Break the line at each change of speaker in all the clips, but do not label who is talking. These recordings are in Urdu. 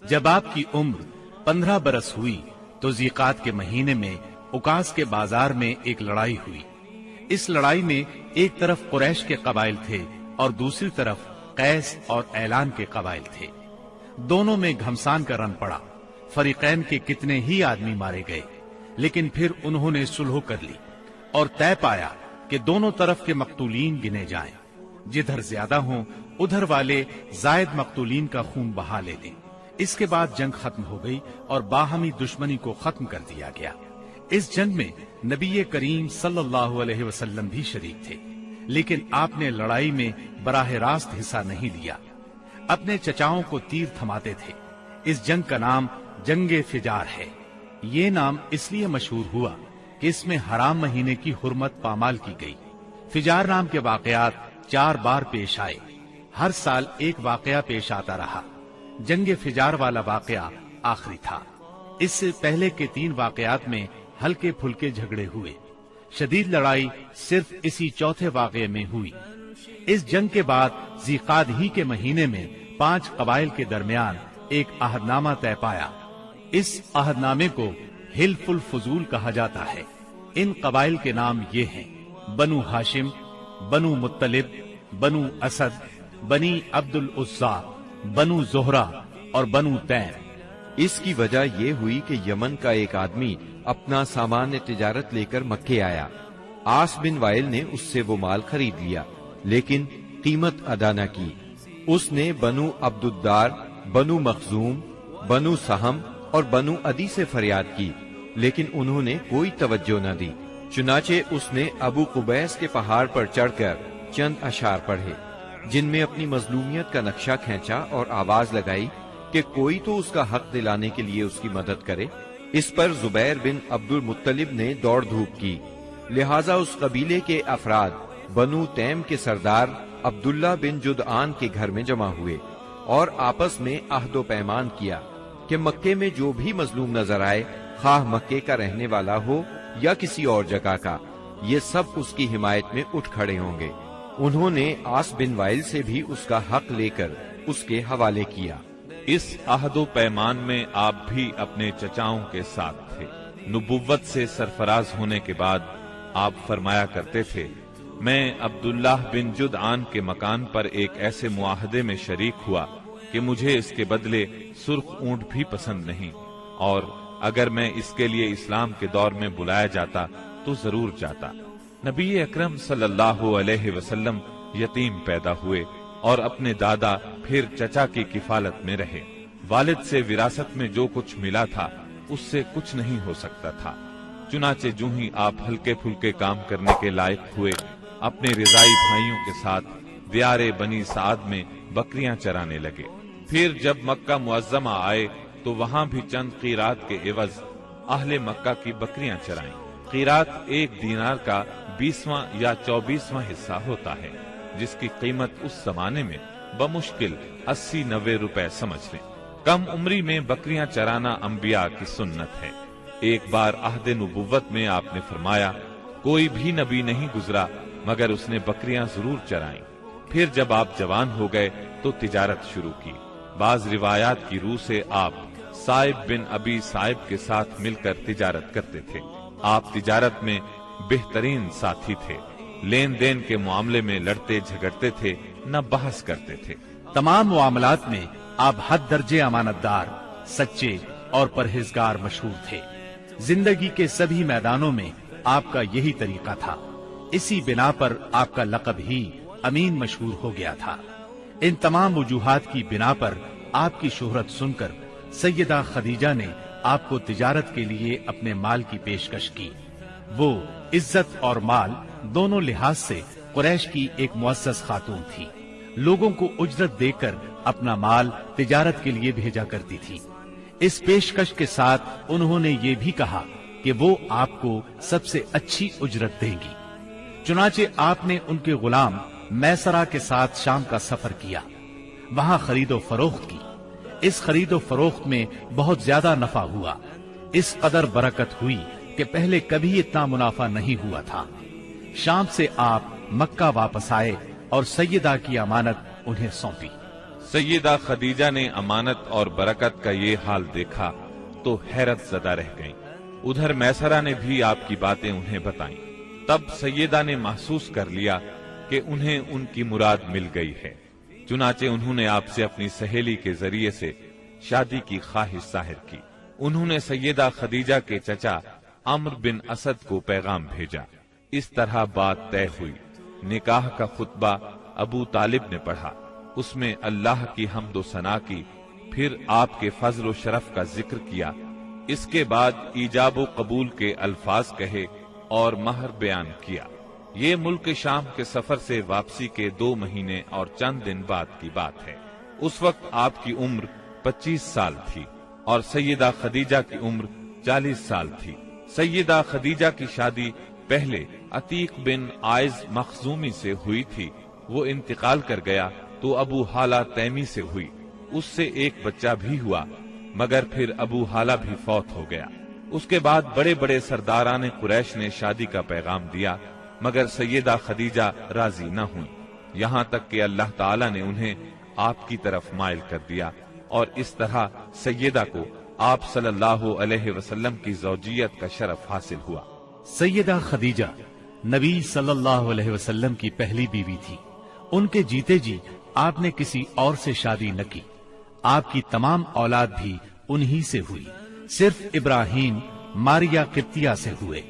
جب آپ کی عمر 15 برس ہوئی تو ذیقات کے مہینے میں اکاس کے بازار میں ایک لڑائی ہوئی۔ اس لڑائی میں ایک طرف قریش کے قبائل تھے اور دوسری طرف قیس اور اعلان کے قبائل تھے۔ دونوں میں گھمسان کا رن پڑا۔ فریقین کے کتنے ہی آدمی مارے گئے، لیکن پھر انہوں نے صلح کر لی اور طے پایا کہ دونوں طرف کے مقتولین گنے جائیں۔ جدھر زیادہ ہوں ادھر والے زائد مقتولین کا خون بہا لے دیں۔ اس کے بعد جنگ ختم ہو گئی اور باہمی دشمنی کو ختم کر دیا گیا۔ اس جنگ میں نبی کریم صلی اللہ علیہ وسلم بھی شریک تھے، لیکن آپ نے لڑائی میں براہ راست حصہ نہیں لیا، اپنے چچاؤں کو تیر تھماتے تھے۔ اس جنگ کا نام جنگ فجار ہے۔ یہ نام اس لیے مشہور ہوا کہ اس میں حرام مہینے کی حرمت پامال کی گئی۔ فجار نام کے واقعات 4 بار پیش آئے، ہر سال ایک واقعہ پیش آتا رہا۔ جنگ فجار والا واقعہ آخری تھا۔ اس سے پہلے کے 3 واقعات میں ہلکے پھلکے جھگڑے ہوئے، شدید لڑائی صرف اسی چوتھے واقعے میں ہوئی۔ اس جنگ کے بعد ذیقعد ہی کے مہینے میں 5 قبائل کے درمیان ایک عہد نامہ طے پایا۔ اس عہد نامے کو حلف الفضول کہا جاتا ہے۔ ان قبائل کے نام یہ ہیں: بنو ہاشم، بنو مطلب، بنو اسد، بنی عبد العزا، بنو زہرہ اور بنو تیم۔
اس کی وجہ یہ ہوئی کہ یمن کا ایک آدمی اپنا سامان تجارت لے کر مکے آیا۔ عاص بن وائل نے اس سے وہ مال خرید لیا، لیکن قیمت ادا نہ کی۔ اس نے بنو عبد الدار، بنو مخزوم، بنو سہم اور بنو عدی سے فریاد کی، لیکن انہوں نے کوئی توجہ نہ دی۔ چنانچہ اس نے ابو قبیس کے پہاڑ پر چڑھ کر چند اشعار پڑھے، جن میں اپنی مظلومیت کا نقشہ کھینچا اور آواز لگائی کہ کوئی تو اس کا حق دلانے کے لیے اس کی مدد کرے۔ اس پر زبیر بن عبد المطلب نے دوڑ دھوپ کی، لہٰذا اس قبیلے کے افراد بنو تیم کے سردار عبداللہ بن جدعان کے گھر میں جمع ہوئے اور آپس میں عہد و پیمان کیا کہ مکے میں جو بھی مظلوم نظر آئے، خواہ مکے کا رہنے والا ہو یا کسی اور جگہ کا، یہ سب اس کی حمایت میں اٹھ کھڑے ہوں گے۔ انہوں نے عاص بن وائل سے بھی اس کا حق لے کر اس کے حوالے کیا۔
اس عہد و پیمان میں آپ بھی اپنے چچاؤں کے ساتھ تھے۔ نبوت سے سرفراز ہونے کے بعد آپ فرمایا کرتے تھے، میں عبداللہ بن جدعان کے مکان پر ایک ایسے معاہدے میں شریک ہوا کہ مجھے اس کے بدلے سرخ اونٹ بھی پسند نہیں، اور اگر میں اس کے لیے اسلام کے دور میں بلایا جاتا تو ضرور جاتا۔ نبی اکرم صلی اللہ علیہ وسلم یتیم پیدا ہوئے اور اپنے دادا پھر چچا کی کفالت میں رہے۔ والد سے وراثت میں جو کچھ ملا تھا اس سے کچھ نہیں ہو سکتا تھا۔ چنانچہ جو ہی آپ ہلکے پھلکے کام کرنے کے لائق ہوئے، اپنے رضائی بھائیوں کے ساتھ دیار بنی سعد میں بکریاں چرانے لگے۔ پھر جب مکہ معظمہ آئے تو وہاں بھی چند قیرات کے عوض اہل مکہ کی بکریاں چرائیں۔ قیرات 1 دینار کا 20واں یا 24واں حصہ ہوتا ہے، جس کی قیمت اس زمانے میں بمشکل 80-90 روپے سمجھ لیں۔ کم عمری میں بکریاں چرانا انبیاء کی سنت ہے۔ ایک بار عہد نبوت میں آپ نے فرمایا، کوئی بھی نبی نہیں گزرا مگر اس نے بکریاں ضرور چرائیں۔ پھر جب آپ جوان ہو گئے تو تجارت شروع کی۔ بعض روایات کی روح سے آپ صائب بن ابی صائب کے ساتھ مل کر تجارت کرتے تھے۔ آپ تجارت میں بہترین ساتھی تھے، لین دین کے معاملے میں لڑتے جھگڑتے تھے، نہ بحث کرتے تھے۔
تمام معاملات میں آپ حد درجے امانت دار، سچے اور پرہیزگار مشہور تھے۔ زندگی کے سبھی میدانوں میں آپ کا یہی طریقہ تھا۔ اسی بنا پر آپ کا لقب ہی امین مشہور ہو گیا تھا۔ ان تمام وجوہات کی بنا پر آپ کی شہرت سن کر سیدہ خدیجہ نے آپ کو تجارت کے لیے اپنے مال کی پیشکش کی۔ وہ عزت اور مال دونوں لحاظ سے قریش کی ایک معزز خاتون تھی۔ لوگوں کو اجرت دے کر اپنا مال تجارت کے لیے بھیجا کرتی تھی۔ اس پیشکش کے ساتھ انہوں نے یہ بھی کہا کہ وہ آپ کو سب سے اچھی اجرت دیں گی۔ چنانچہ آپ نے ان کے غلام میسرہ کے ساتھ شام کا سفر کیا، وہاں خرید و فروخت کی۔ اس خرید و فروخت میں بہت زیادہ نفع ہوا، اس قدر برکت ہوئی کہ پہلے کبھی اتنا منافع نہیں ہوا تھا۔ شام سے آپ مکہ واپس آئے اور سیدہ کی امانت انہیں سونپی۔
سیدہ خدیجہ نے امانت اور برکت کا یہ حال دیکھا تو حیرت زدہ رہ گئیں۔ ادھر میسرہ نے بھی آپ کی باتیں انہیں بتائیں۔ تب سیدہ نے محسوس کر لیا کہ انہیں ان کی مراد مل گئی ہے، چنانچہ انہوں نے آپ سے اپنی سہیلی کے ذریعے سے شادی کی خواہش ظاہر کی۔ انہوں نے سیدہ خدیجہ کے چچا عمرو بن اسد کو پیغام بھیجا۔ اس طرح بات طے ہوئی۔ نکاح کا خطبہ ابو طالب نے پڑھا، اس میں اللہ کی حمد و ثنا کی، پھر آپ کے فضل و شرف کا ذکر کیا۔ اس کے بعد ایجاب و قبول کے الفاظ کہے اور مہر بیان کیا۔ یہ ملک شام کے سفر سے واپسی کے 2 مہینے اور چند دن بعد کی بات ہے۔ اس وقت آپ کی عمر 25 سال تھی اور سیدہ خدیجہ کی عمر 40 سال تھی۔ سیدہ خدیجہ کی شادی پہلے عتیق بن عائز مخزومی سے ہوئی تھی، وہ انتقال کر گیا تو ابو حالہ تیمی سے ہوئی، اس سے ایک بچہ بھی ہوا، مگر پھر ابو حالہ بھی فوت ہو گیا۔ اس کے بعد بڑے بڑے سرداران قریش نے شادی کا پیغام دیا، مگر سیدہ خدیجہ راضی نہ ہوئی، یہاں تک کہ اللہ تعالی نے انہیں آپ کی طرف مائل کر دیا، اور اس طرح سیدہ کو آپ صلی اللہ علیہ وسلم کی زوجیت کا شرف حاصل ہوا۔
سیدہ خدیجہ نبی صلی اللہ علیہ وسلم کی پہلی بیوی تھی۔ ان کے جیتے جی آپ نے کسی اور سے شادی نہ کی۔ آپ کی تمام اولاد بھی انہی سے ہوئی، صرف ابراہیم ماریہ قبطیہ سے ہوئے۔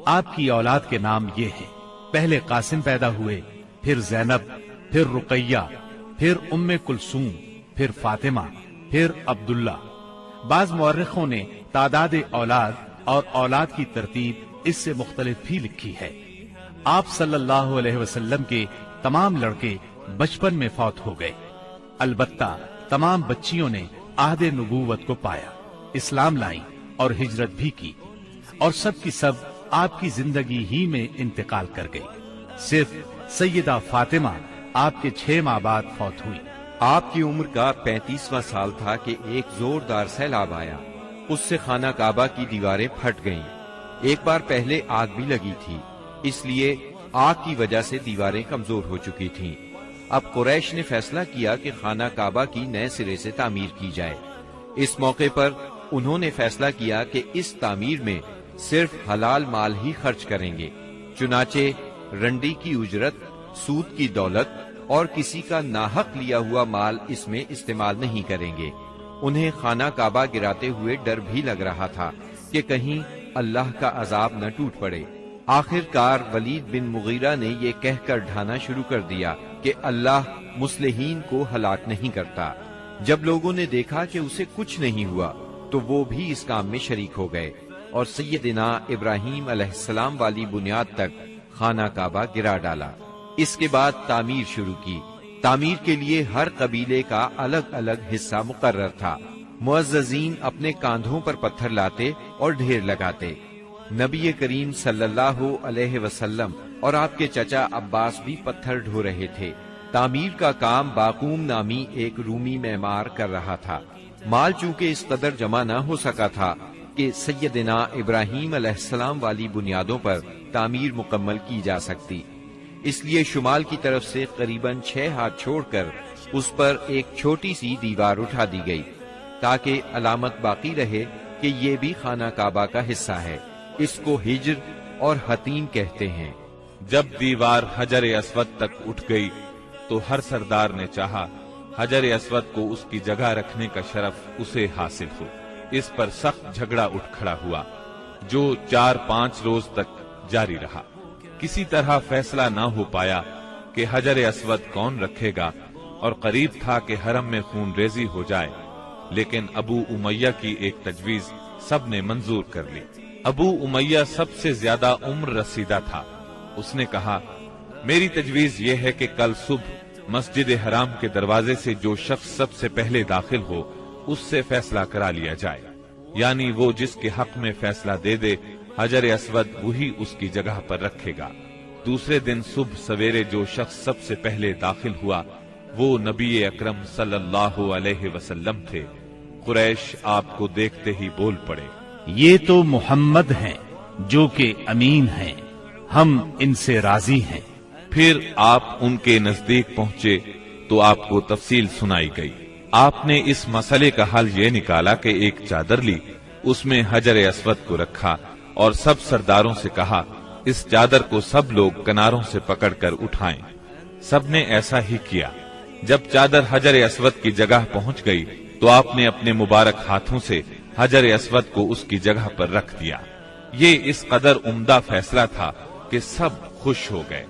آپ کی اولاد کے نام یہ ہیں: پہلے قاسم پیدا ہوئے، پھر زینب، پھر رقیہ، پھر ام کلثوم، پھر فاطمہ، پھر عبداللہ۔ بعض مورخوں نے تعداد اولاد اور اولاد کی ترتیب اس سے مختلف بھی لکھی ہے۔ آپ صلی اللہ علیہ وسلم کے تمام لڑکے بچپن میں فوت ہو گئے، البتہ تمام بچیوں نے عہد نبوت کو پایا، اسلام لائیں اور ہجرت بھی کی، اور سب کی سب آپ کی زندگی ہی میں انتقال کر گئی۔ صرف سیدہ فاطمہ آپ کے 6 ماہ بعد فوت ہوئی۔
آپ کی عمر کا 35واں سال تھا کہ ایک زوردار سیلاب آیا، اس سے خانہ کعبہ کی دیواریں پھٹ گئیں۔ ایک بار پہلے آگ بھی لگی تھی، اس لیے آگ کی وجہ سے دیواریں کمزور ہو چکی تھیں۔ اب قریش نے فیصلہ کیا کہ خانہ کعبہ کی نئے سرے سے تعمیر کی جائے۔ اس موقع پر انہوں نے فیصلہ کیا کہ اس تعمیر میں صرف حلال مال ہی خرچ کریں گے، چنانچہ رنڈی کی اجرت، سود کی دولت اور کسی کا ناحق لیا ہوا مال اس میں استعمال نہیں کریں گے۔ انہیں خانہ کعبہ گراتے ہوئے ڈر بھی لگ رہا تھا کہ کہیں اللہ کا عذاب نہ ٹوٹ پڑے۔ آخر کار ولید بن مغیرہ نے یہ کہہ کر ڈھانا شروع کر دیا کہ اللہ مصلحین کو ہلاک نہیں کرتا۔ جب لوگوں نے دیکھا کہ اسے کچھ نہیں ہوا تو وہ بھی اس کام میں شریک ہو گئے اور سیدنا ابراہیم علیہ السلام والی بنیاد تک خانہ کعبہ گرا ڈالا۔ اس کے بعد تعمیر شروع کی۔ تعمیر کے لیے ہر قبیلے کا الگ الگ حصہ مقرر تھا۔ معززین اپنے کاندھوں پر پتھر لاتے اور ڈھیر لگاتے۔ نبی کریم صلی اللہ علیہ وسلم اور آپ کے چچا عباس بھی پتھر ڈھو رہے تھے۔ تعمیر کا کام باقوم نامی ایک رومی معمار کر رہا تھا۔ مال چونکہ اس قدر جمع نہ ہو سکا تھا کہ سیدنا ابراہیم علیہ السلام والی بنیادوں پر تعمیر مکمل کی جا سکتی، اس لیے شمال کی طرف سے قریباً 6 ہاتھ چھوڑ کر اس پر ایک چھوٹی سی دیوار اٹھا دی گئی تاکہ علامت باقی رہے کہ یہ بھی خانہ کعبہ کا حصہ ہے۔ اس کو ہجر اور حتیم کہتے ہیں۔
جب دیوار حجر اسود تک اٹھ گئی تو ہر سردار نے چاہا حجر اسود کو اس کی جگہ رکھنے کا شرف اسے حاصل ہو۔ اس پر سخت جھگڑا اٹھ کھڑا ہوا جو 4-5 روز تک جاری رہا۔ کسی طرح فیصلہ نہ ہو پایا کہ حجر اسود کون رکھے گا، اور قریب تھا کہ حرم میں خون ریزی ہو جائے، لیکن ابو امیہ کی ایک تجویز سب نے منظور کر لی۔ ابو امیہ سب سے زیادہ عمر رسیدہ تھا۔ اس نے کہا، میری تجویز یہ ہے کہ کل صبح مسجد حرام کے دروازے سے جو شخص سب سے پہلے داخل ہو اس سے فیصلہ کرا لیا جائے، یعنی وہ جس کے حق میں فیصلہ دے دے حجر اسود وہی اس کی جگہ پر رکھے گا۔ دوسرے دن صبح سویرے جو شخص سب سے پہلے داخل ہوا وہ نبی اکرم صلی اللہ علیہ وسلم تھے۔ قریش آپ کو دیکھتے ہی بول پڑے،
یہ تو محمد ہیں جو کہ امین ہیں، ہم ان سے راضی ہیں۔
پھر آپ ان کے نزدیک پہنچے، تو آپ کو تفصیل سنائی گئی۔ آپ نے اس مسئلے کا حل یہ نکالا کہ ایک چادر لی، اس میں حجر اسود کو رکھا اور سب سرداروں سے کہا اس چادر کو سب لوگ کناروں سے پکڑ کر اٹھائیں۔ سب نے ایسا ہی کیا۔ جب چادر حجر اسود کی جگہ پہنچ گئی تو آپ نے اپنے مبارک ہاتھوں سے حجر اسود کو اس کی جگہ پر رکھ دیا۔ یہ اس قدر عمدہ فیصلہ تھا کہ سب خوش ہو گئے۔